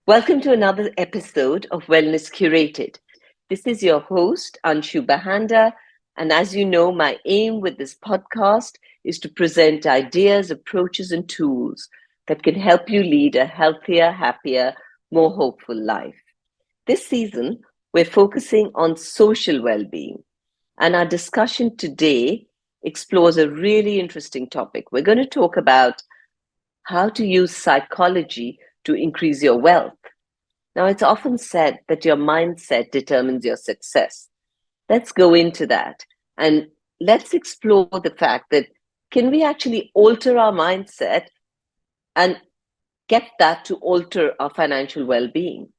Welcome to another episode of Wellness Curated. This is your host, Anshu Bahanda. And as you know, my aim with this podcast is to present ideas, approaches, and tools that can help you lead a healthier, happier, more hopeful life. This season, we're focusing on social well-being. And our discussion today explores a really interesting topic. We're going to talk about how to use psychology to increase your wealth. Now, it's often said that your mindset determines your success. Let's go into that and let's explore the fact that can we actually alter our mindset and get that to alter our financial well-being?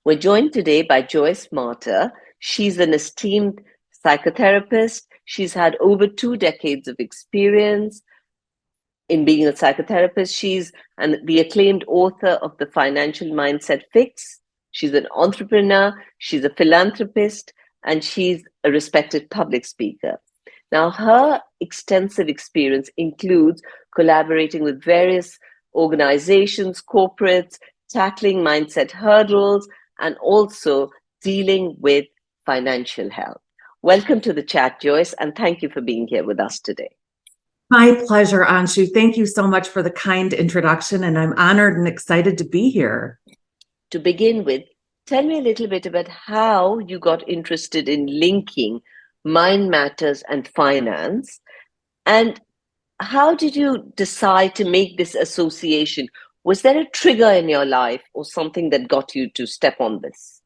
We're joined today by Joyce Marter. She's an esteemed psychotherapist. She's had over 2 decades of experience in being a psychotherapist. She's the acclaimed author of The Financial Mindset Fix. She's an entrepreneur, she's a philanthropist, and she's a respected public speaker. Now, her extensive experience includes collaborating with various organizations, corporates, tackling mindset hurdles, and also dealing with financial health. Welcome to the chat, Joyce, and thank you for being here with us today. My pleasure, Anshu. Thank you so much for the kind introduction, and I'm honored and excited to be here. To begin with, tell me a little bit about how you got interested in linking mind matters and finance, and how did you decide to make this association? Was there a trigger in your life or something that got you to step on this?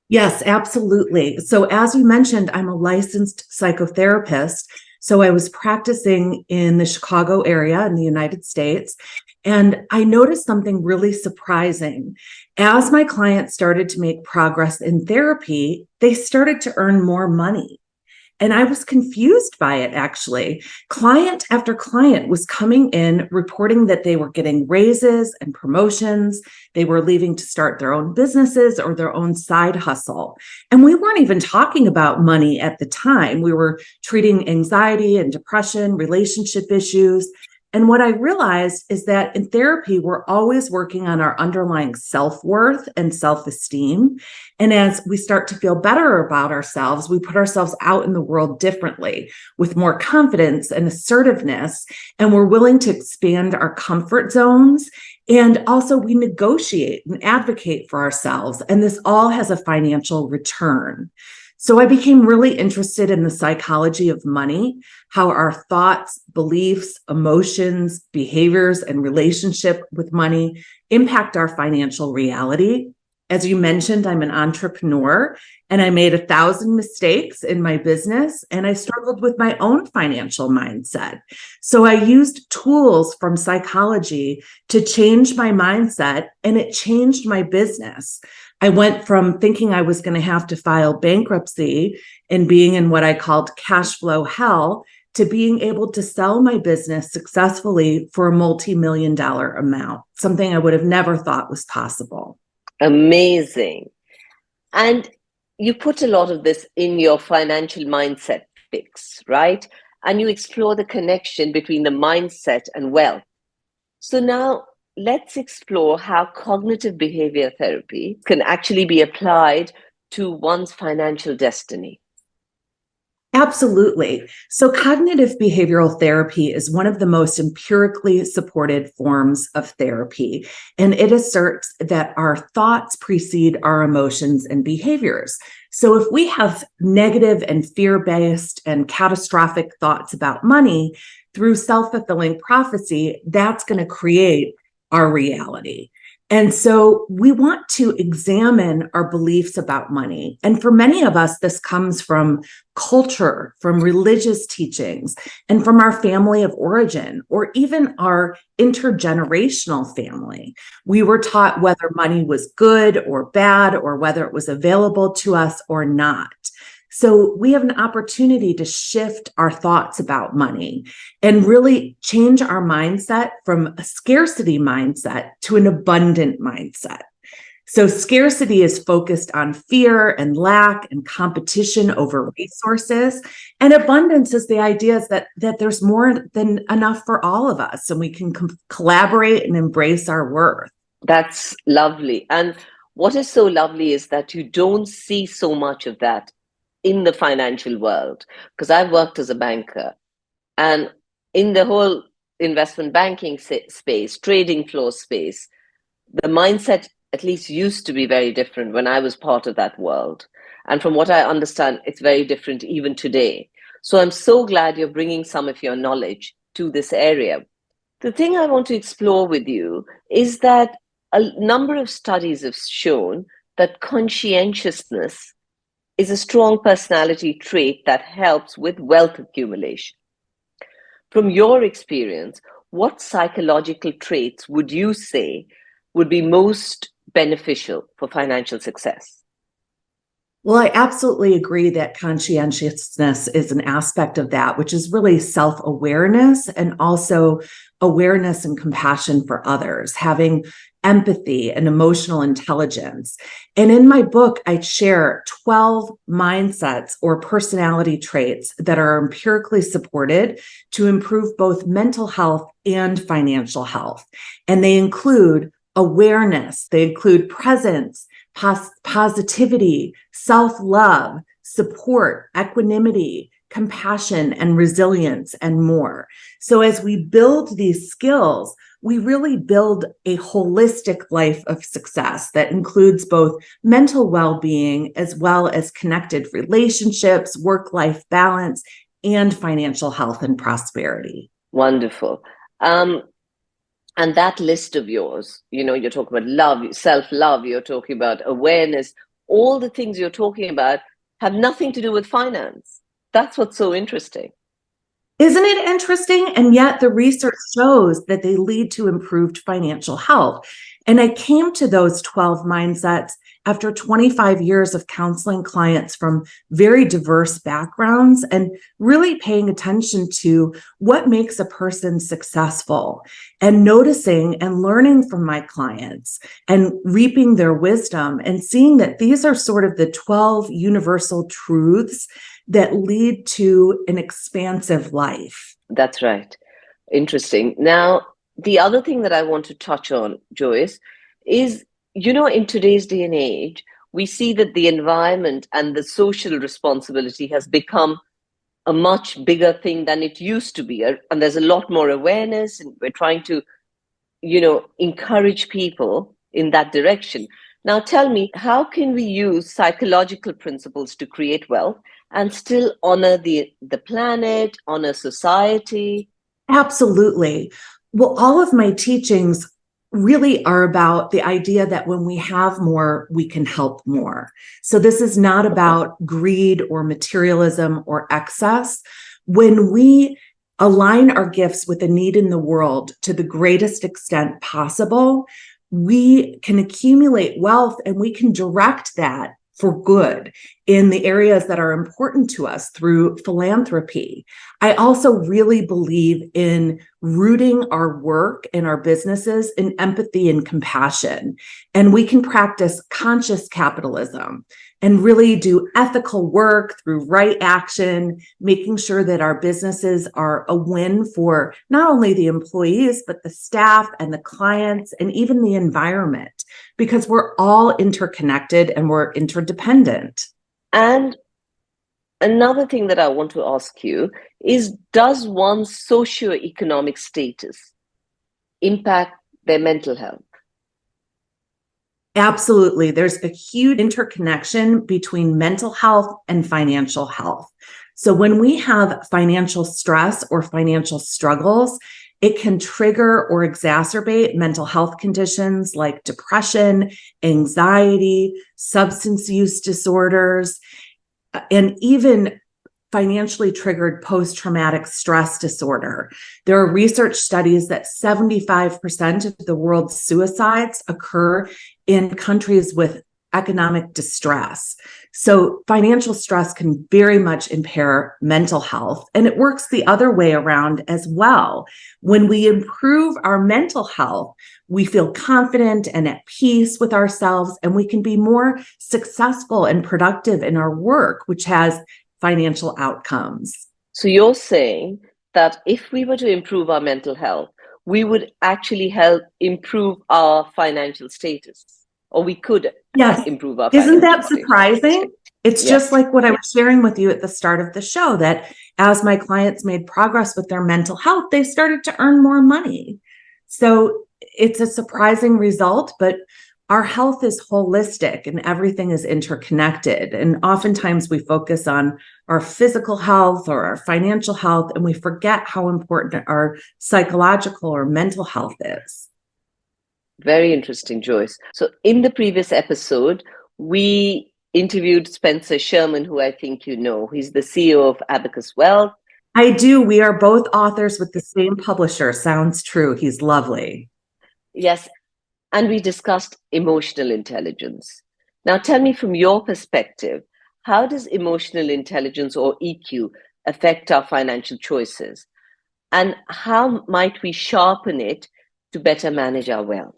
Yes, absolutely. So as you mentioned, I'm a licensed psychotherapist. So I was practicing in the Chicago area in the United States, and I noticed something really surprising. As my clients started to make progress in therapy, they started to earn more money. And I was confused by it, actually. Client after client was coming in reporting that they were getting raises and promotions. They were leaving to start their own businesses or their own side hustle. And we weren't even talking about money at the time. We were treating anxiety and depression, relationship issues. And what I realized is that in therapy, we're always working on our underlying self-worth and self-esteem. And as we start to feel better about ourselves, we put ourselves out in the world differently with more confidence and assertiveness. And we're willing to expand our comfort zones. And also we negotiate and advocate for ourselves. And this all has a financial return. So I became really interested in the psychology of money, how our thoughts, beliefs, emotions, behaviors, and relationship with money impact our financial reality. As you mentioned, I'm an entrepreneur and I made 1,000 mistakes in my business and I struggled with my own financial mindset. So I used tools from psychology to change my mindset and it changed my business. I went from thinking I was going to have to file bankruptcy and being in what I called cash flow hell to being able to sell my business successfully for a multi-million-dollar amount, something I would have never thought was possible. Amazing. And you put a lot of this in your financial mindset fix, right? And you explore the connection between the mindset and wealth. So now let's explore how cognitive behavior therapy can actually be applied to one's financial destiny. Absolutely. So cognitive behavioral therapy is one of the most empirically supported forms of therapy, and it asserts that our thoughts precede our emotions and behaviors. So if we have negative and fear-based and catastrophic thoughts about money, through self-fulfilling prophecy, that's going to create our reality. And so we want to examine our beliefs about money. And for many of us, this comes from culture, from religious teachings, and from our family of origin, or even our intergenerational family. We were taught whether money was good or bad, or whether it was available to us or not. So we have an opportunity to shift our thoughts about money and really change our mindset from a scarcity mindset to an abundant mindset. So scarcity is focused on fear and lack and competition over resources. And abundance is the idea that there's more than enough for all of us and we can collaborate and embrace our worth. That's lovely. And what is so lovely is that you don't see so much of that in the financial world. Because I've worked as a banker, and in the whole investment banking space, trading floor space, the mindset at least used to be very different when I was part of that world. And from what I understand, it's very different even today. So I'm so glad you're bringing some of your knowledge to this area. The thing I want to explore with you is that a number of studies have shown that conscientiousness is a strong personality trait that helps with wealth accumulation. From your experience, what psychological traits would you say would be most beneficial for financial success? Well, I absolutely agree that conscientiousness is an aspect of that, which is really self-awareness and also awareness and compassion for others, having empathy and emotional intelligence. And in my book, I share 12 mindsets or personality traits that are empirically supported to improve both mental health and financial health. And they include awareness, they include presence, positivity, self-love, support, equanimity, compassion, and resilience, and more. So as we build these skills, we really build a holistic life of success that includes both mental well-being as well as connected relationships, work-life balance, and financial health and prosperity. Wonderful. And that list of yours, you're talking about love, self-love, you're talking about awareness, all the things you're talking about have nothing to do with finance. That's what's so interesting. Isn't it interesting? And yet the research shows that they lead to improved financial health. And I came to those 12 mindsets after 25 years of counseling clients from very diverse backgrounds and really paying attention to what makes a person successful and noticing and learning from my clients and reaping their wisdom and seeing that these are sort of the 12 universal truths that lead to an expansive life. That's right. Interesting. Now, the other thing that I want to touch on, Joyce, is, in today's day and age, we see that the environment and the social responsibility has become a much bigger thing than it used to be. And there's a lot more awareness, and we're trying to, encourage people in that direction. Now, tell me, how can we use psychological principles to create wealth and still honor the planet, honor society? Absolutely. Well, all of my teachings really are about the idea that when we have more, we can help more. So this is not about greed or materialism or excess. When we align our gifts with the need in the world to the greatest extent possible, we can accumulate wealth and we can direct that for good in the areas that are important to us through philanthropy. I also really believe in rooting our work and our businesses in empathy and compassion. And we can practice conscious capitalism and really do ethical work through right action, making sure that our businesses are a win for not only the employees, but the staff and the clients and even the environment, because we're all interconnected and we're interdependent. And another thing that I want to ask you is, does one's socioeconomic status impact their mental health? Absolutely. There's a huge interconnection between mental health and financial health. So when we have financial stress or financial struggles, it can trigger or exacerbate mental health conditions like depression, anxiety, substance use disorders, and even financially triggered post-traumatic stress disorder. There are research studies that 75% of the world's suicides occur in countries with economic distress. So financial stress can very much impair mental health, and it works the other way around as well. When we improve our mental health, we feel confident and at peace with ourselves, and we can be more successful and productive in our work, which has financial outcomes. So you're saying that if we were to improve our mental health, we would actually help improve our financial status, or we could Yes. improve our Isn't financial that status. surprising? It's Yeah. just like what I was sharing with you at the start of the show, that as my clients made progress with their mental health, they started to earn more money. So it's a surprising result, but our health is holistic and everything is interconnected. And oftentimes we focus on our physical health or our financial health, and we forget how important our psychological or mental health is. Very interesting, Joyce. So in the previous episode, we interviewed Spencer Sherman, who I think you know. He's the CEO of Abacus Wealth. I do. We are both authors with the same publisher. Sounds true. He's lovely. Yes. And we discussed emotional intelligence. Now, tell me from your perspective, how does emotional intelligence, or EQ, affect our financial choices? And how might we sharpen it to better manage our wealth?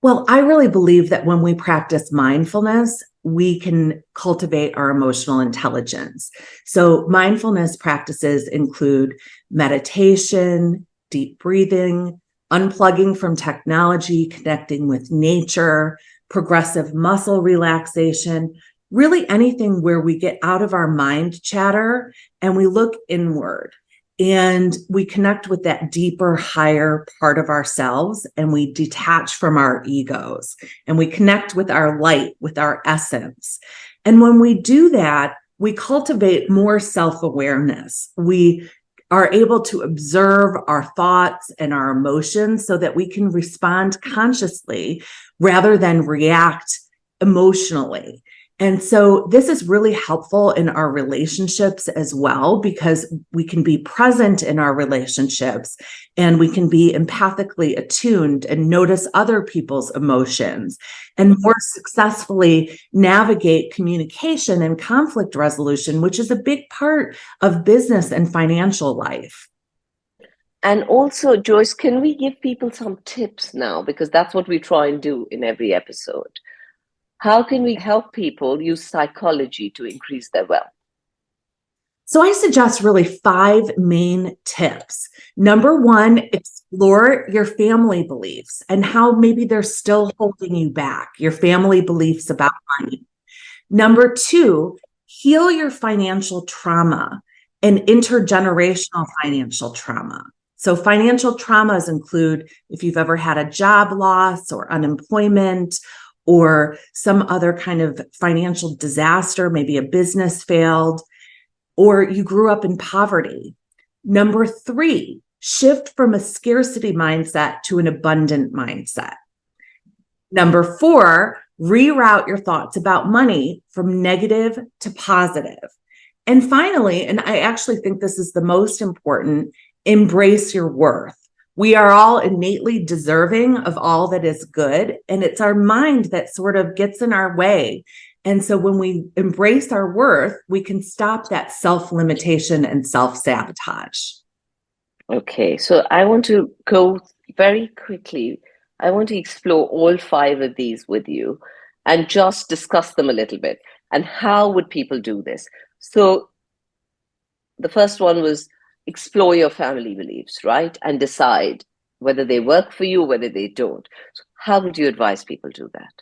Well, I really believe that when we practice mindfulness, we can cultivate our emotional intelligence. So mindfulness practices include meditation, deep breathing, unplugging from technology, connecting with nature, progressive muscle relaxation, really anything where we get out of our mind chatter and we look inward. And we connect with that deeper, higher part of ourselves, and we detach from our egos, and we connect with our light, with our essence. And when we do that, we cultivate more self-awareness. We are able to observe our thoughts and our emotions so that we can respond consciously rather than react emotionally. And so this is really helpful in our relationships as well, because we can be present in our relationships and we can be empathically attuned and notice other people's emotions and more successfully navigate communication and conflict resolution, which is a big part of business and financial life. And also, Joyce, can we give people some tips now? Because that's what we try and do in every episode. How can we help people use psychology to increase their wealth? So I suggest really 5 main tips. Number 1, explore your family beliefs and how maybe they're still holding you back, your family beliefs about money. Number 2, heal your financial trauma and intergenerational financial trauma. So financial traumas include if you've ever had a job loss or unemployment, or some other kind of financial disaster, maybe a business failed, or you grew up in poverty. Number 3, shift from a scarcity mindset to an abundant mindset. Number 4, reroute your thoughts about money from negative to positive. And finally, and I actually think this is the most important, embrace your worth. We are all innately deserving of all that is good, and it's our mind that sort of gets in our way. And so when we embrace our worth, we can stop that self-limitation and self-sabotage. Okay, so I want to go very quickly. I want to explore all 5 of these with you and just discuss them a little bit. And how would people do this? So the first one was explore your family beliefs, right? And decide whether they work for you or whether they don't. So how would you advise people do that?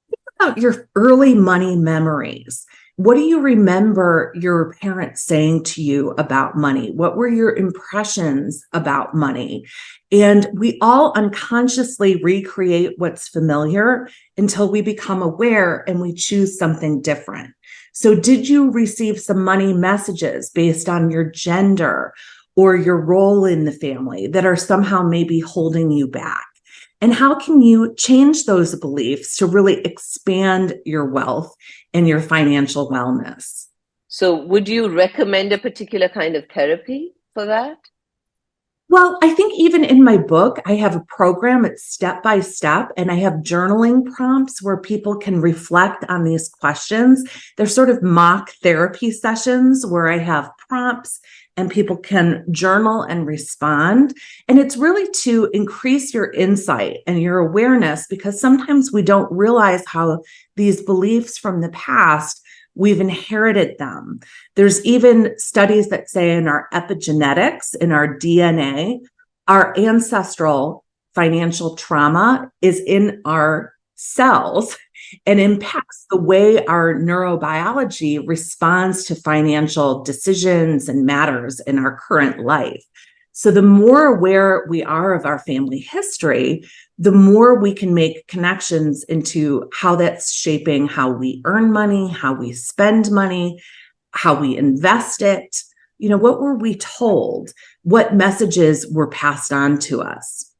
Think about your early money memories. What do you remember your parents saying to you about money? What were your impressions about money? And we all unconsciously recreate what's familiar until we become aware and we choose something different. So did you receive some money messages based on your gender or your role in the family that are somehow maybe holding you back? And how can you change those beliefs to really expand your wealth and your financial wellness? So would you recommend a particular kind of therapy for that? Well, I think even in my book, I have a program, it's step by step, and I have journaling prompts where people can reflect on these questions. They're sort of mock therapy sessions where I have prompts and people can journal and respond. And it's really to increase your insight and your awareness, because sometimes we don't realize how these beliefs from the past, we've inherited them. There's even studies that say in our epigenetics, in our DNA, our ancestral financial trauma is in our cells and impacts the way our neurobiology responds to financial decisions and matters in our current life. So the more aware we are of our family history, the more we can make connections into how that's shaping how we earn money, how we spend money, how we invest it. What were we told? What messages were passed on to us?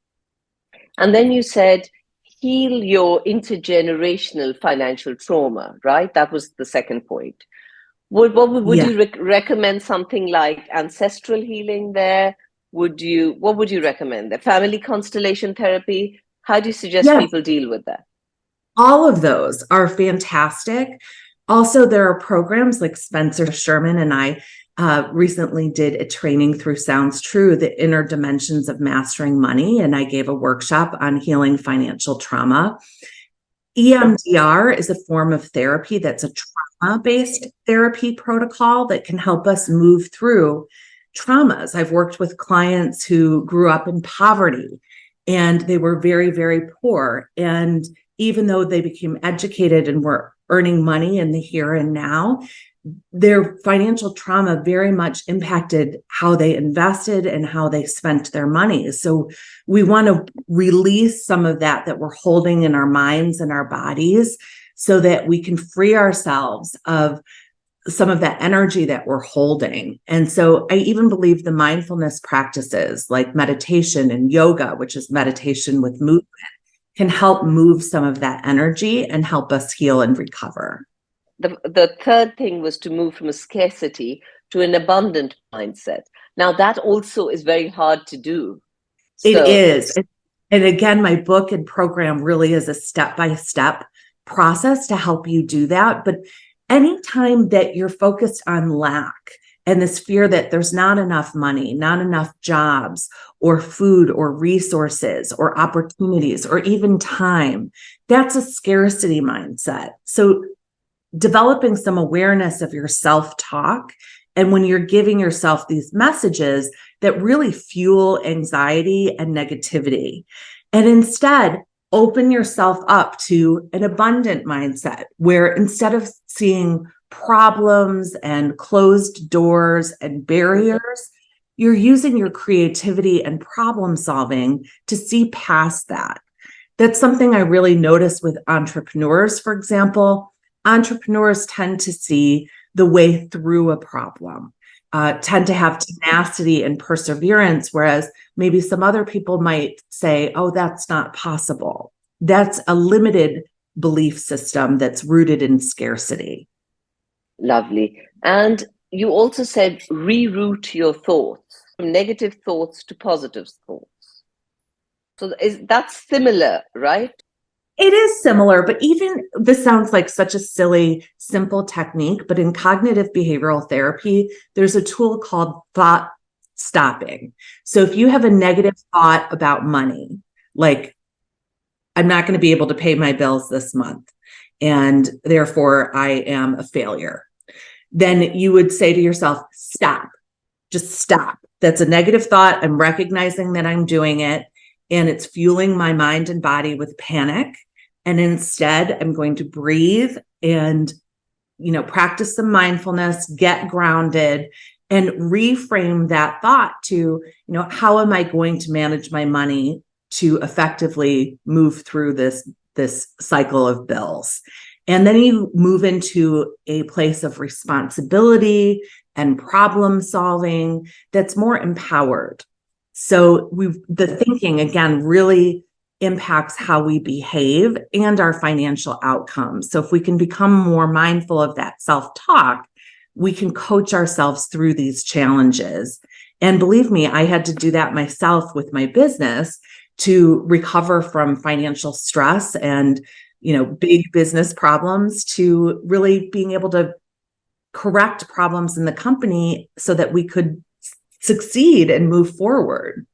And then you said, heal your intergenerational financial trauma, right? That was the second point. Would you recommend something like ancestral healing there? What would you recommend? The family constellation therapy? How do you suggest people deal with that? All of those are fantastic. Also, there are programs like Spencer Sherman and I recently did a training through Sounds True, the inner dimensions of mastering money. And I gave a workshop on healing financial trauma. EMDR is a form of therapy that's a trauma-based therapy protocol that can help us move through traumas. I've worked with clients who grew up in poverty and they were very, very poor. And even though they became educated and were earning money in the here and now, their financial trauma very much impacted how they invested and how they spent their money. So we want to release some of that we're holding in our minds and our bodies so that we can free ourselves of some of that energy that we're holding. And so I even believe the mindfulness practices like meditation and yoga, which is meditation with movement, can help move some of that energy and help us heal and recover. The third thing was to move from a scarcity to an abundant mindset. Now, that also is very hard to do. It is. And again, my book and program really is a step-by-step process to help you do that. But anytime that you're focused on lack and this fear that there's not enough money, not enough jobs or food or resources or opportunities or even time, that's a scarcity mindset. So developing some awareness of your self-talk, and when you're giving yourself these messages that really fuel anxiety and negativity, and instead open yourself up to an abundant mindset where instead of seeing problems and closed doors and barriers, you're using your creativity and problem solving to see past that. That's something I really notice with entrepreneurs, for example. Entrepreneurs tend to see the way through a problem, tend to have tenacity and perseverance, whereas maybe some other people might say, oh, that's not possible. That's a limited belief system that's rooted in scarcity. Lovely. And you also said reroute your thoughts from negative thoughts to positive thoughts. So that's similar, right? It is similar, but even this sounds like such a silly, simple technique, but in cognitive behavioral therapy, there's a tool called thought stopping. So if you have a negative thought about money, like, I'm not going to be able to pay my bills this month, and therefore I am a failure, then you would say to yourself, stop, just stop. That's a negative thought. I'm recognizing that I'm doing it, and it's fueling my mind and body with panic. And instead, I'm going to breathe and, practice some mindfulness, get grounded, and reframe that thought to, how am I going to manage my money to effectively move through this cycle of bills? And then you move into a place of responsibility and problem solving that's more empowered. So the thinking, again, really impacts how we behave and our financial outcomes. So if we can become more mindful of that self-talk, we can coach ourselves through these challenges. And believe me, I had to do that myself with my business to recover from financial stress and, big business problems, to really being able to correct problems in the company so that we could succeed and move forward.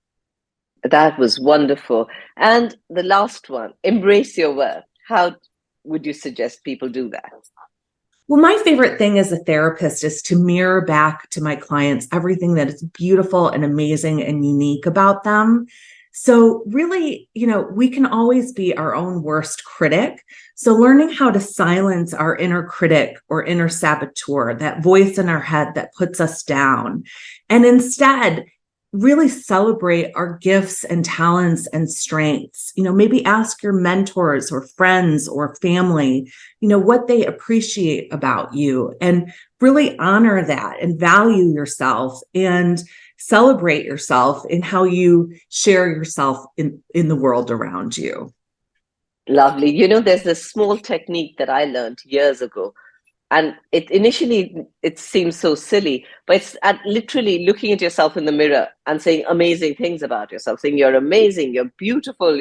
That was wonderful. And the last one, embrace your worth. How would you suggest people do that? Well, my favorite thing as a therapist is to mirror back to my clients everything that is beautiful and amazing and unique about them. So really, we can always be our own worst critic. So learning how to silence our inner critic or inner saboteur, that voice in our head that puts us down, and instead really celebrate our gifts and talents and strengths. Maybe ask your mentors or friends or family, what they appreciate about you, and really honor that and value yourself and celebrate yourself in how you share yourself in the world around you. Lovely. There's this small technique that I learned years ago. And it seems so silly, but it's literally looking at yourself in the mirror and saying amazing things about yourself, saying you're amazing, you're beautiful,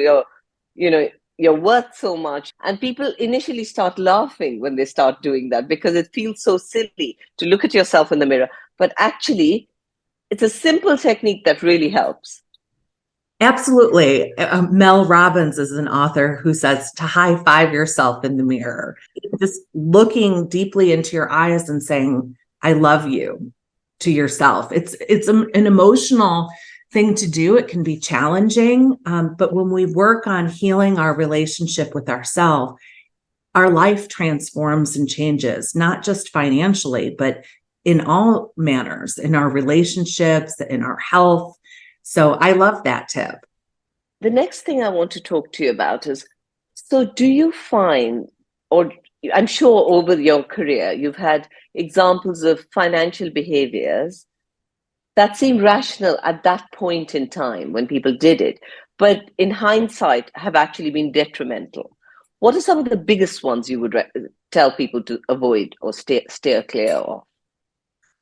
you're worth so much. And people initially start laughing when they start doing that because it feels so silly to look at yourself in the mirror. But actually, it's a simple technique that really helps. Absolutely. Mel Robbins is an author who says to high five yourself in the mirror, just looking deeply into your eyes and saying, I love you to yourself. It's an emotional thing to do. It can be challenging. But when we work on healing our relationship with ourselves, our life transforms and changes, not just financially, but in all manners, in our relationships, in our health. So I love that tip. The next thing I want to talk to you about is, so do you find, or I'm sure over your career, you've had examples of financial behaviors that seem rational at that point in time when people did it, but in hindsight have actually been detrimental? What are some of the biggest ones you would tell people to avoid or steer clear of?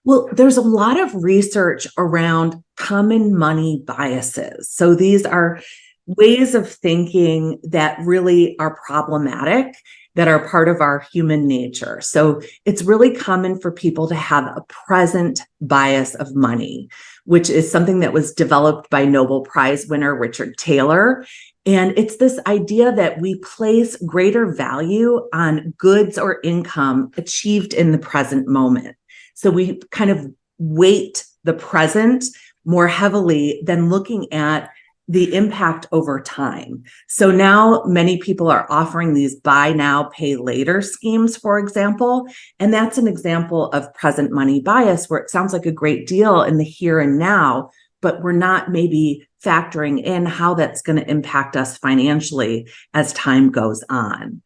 Well, there's a lot of research around common money biases. So these are ways of thinking that really are problematic, that are part of our human nature. So it's really common for people to have a present bias of money, which is something that was developed by Nobel Prize winner Richard Taylor. And it's this idea that we place greater value on goods or income achieved in the present moment. So we kind of weight the present more heavily than looking at the impact over time. So now many people are offering these buy now, pay later schemes, for example. And that's an example of present money bias, where it sounds like a great deal in the here and now, but we're not maybe factoring in how that's going to impact us financially as time goes on.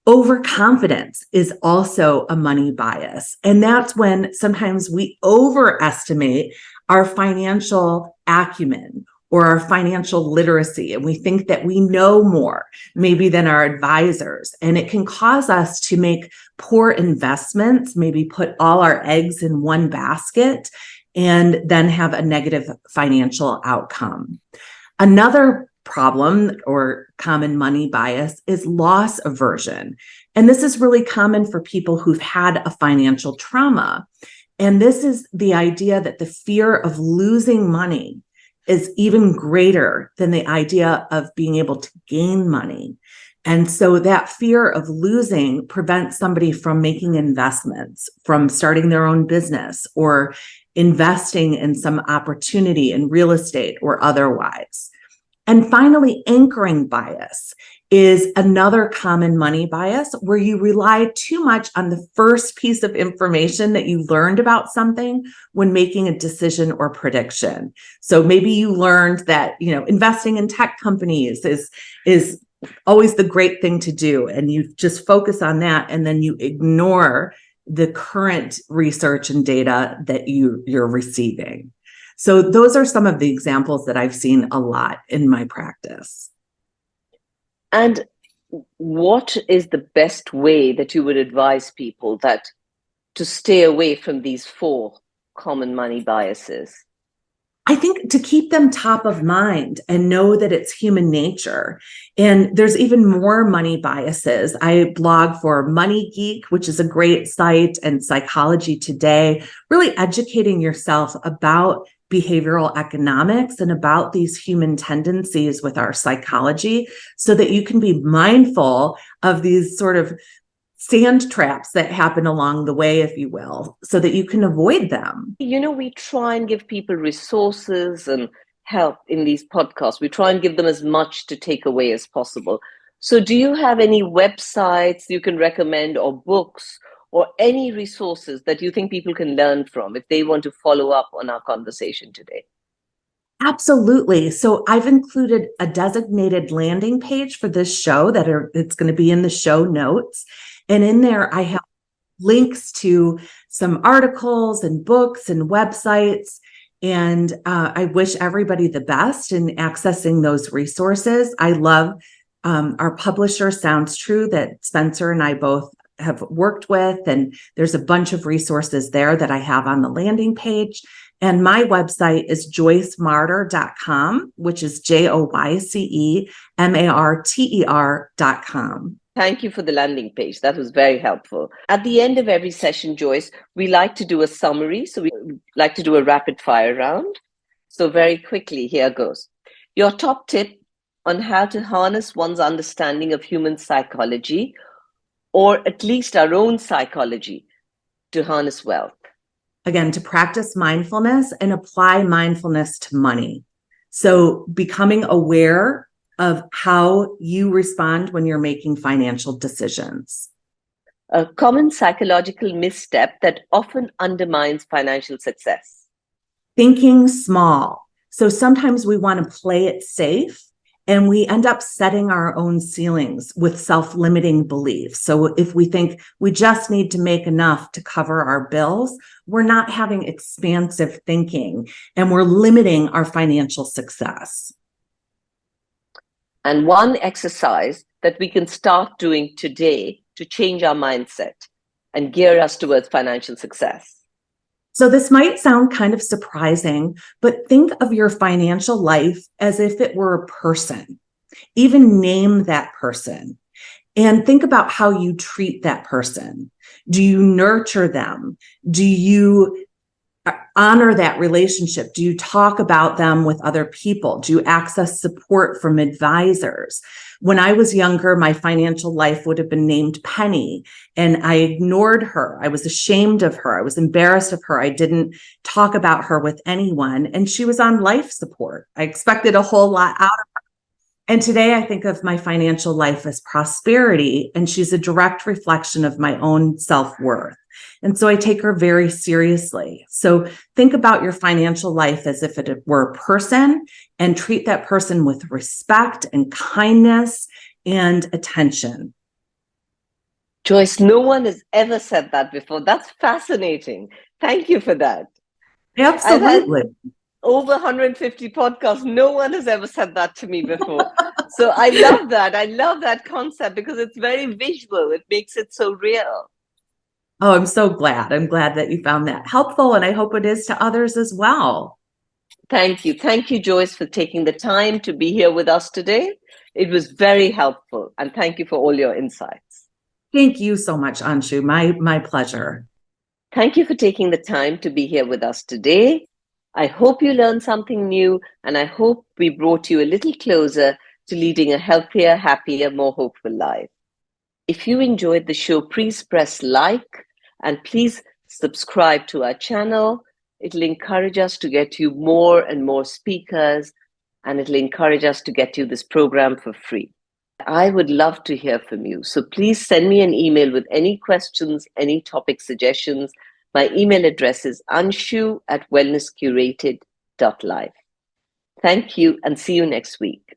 Overconfidence is also a money bias. And that's when sometimes we overestimate our financial acumen or our financial literacy. And we think that we know more maybe than our advisors. And it can cause us to make poor investments, maybe put all our eggs in one basket, and then have a negative financial outcome. Another problem or common money bias is loss aversion. And this is really common for people who've had a financial trauma. And this is the idea that the fear of losing money is even greater than the idea of being able to gain money. And so that fear of losing prevents somebody from making investments, from starting their own business, or investing in some opportunity in real estate or otherwise. And finally, anchoring bias is another common money bias where you rely too much on the first piece of information that you learned about something when making a decision or prediction. So maybe you learned that, investing in tech companies is always the great thing to do, and you just focus on that, and then you ignore the current research and data that you're receiving. So those are some of the examples that I've seen a lot in my practice. And what is the best way that you would advise people to stay away from these 4 common money biases? I think to keep them top of mind and know that it's human nature. And there's even more money biases. I blog for Money Geek, which is a great site, and Psychology Today, really educating yourself about behavioral economics and about these human tendencies with our psychology so that you can be mindful of these sort of sand traps that happen along the way, if you will, so that you can avoid them. We try and give people resources and help in these podcasts. We try and give them as much to take away as possible. So do you have any websites you can recommend, or books, or any resources that you think people can learn from if they want to follow up on our conversation today? Absolutely. So I've included a designated landing page for this show it's going to be in the show notes. And in there, I have links to some articles and books and websites. And I wish everybody the best in accessing those resources. I love our publisher, Sounds True, that Spencer and I both have worked with. And there's a bunch of resources there that I have on the landing page. And my website is joycemarter.com, which is JoyceMarter.com. Thank you for the landing page. That was very helpful. At the end of every session, Joyce, we like to do a summary. So we like to do a rapid fire round. So very quickly, here goes. Your top tip on how to harness one's understanding of human psychology, or at least our own psychology, to harness wealth. Again, to practice mindfulness and apply mindfulness to money. So becoming aware of how you respond when you're making financial decisions. A common psychological misstep that often undermines financial success. Thinking small. So sometimes we want to play it safe, and we end up setting our own ceilings with self-limiting beliefs. So if we think we just need to make enough to cover our bills, we're not having expansive thinking, and we're limiting our financial success. And one exercise that we can start doing today to change our mindset and gear us towards financial success. So this might sound kind of surprising, but think of your financial life as if it were a person. Even name that person and think about how you treat that person. Do you nurture them? Do you honor that relationship? Do you talk about them with other people? Do you access support from advisors? When I was younger, my financial life would have been named Penny, and I ignored her. I was ashamed of her. I was embarrassed of her. I didn't talk about her with anyone, and she was on life support. I expected a whole lot out of her. And today I think of my financial life as prosperity, and she's a direct reflection of my own self-worth. And so I take her very seriously. So think about your financial life as if it were a person, and treat that person with respect and kindness and attention. Joyce, no one has ever said that before. That's fascinating. Thank you for that. Absolutely. Over 150 podcasts. No one has ever said that to me before. So I love that. I love that concept because it's very visual. It makes it so real. Oh, I'm so glad. I'm glad that you found that helpful, and I hope it is to others as well. Thank you. Thank you, Joyce, for taking the time to be here with us today. It was very helpful, and thank you for all your insights. Thank you so much, Anshu. My pleasure. Thank you for taking the time to be here with us today. I hope you learned something new, and I hope we brought you a little closer to leading a healthier, happier, more hopeful life. If you enjoyed the show, please press like and please subscribe to our channel. It'll encourage us to get you more and more speakers, and it'll encourage us to get you this program for free. I would love to hear from you. So please send me an email with any questions, any topic suggestions. My email address is anshu@wellnesscurated.life. Thank you, and see you next week.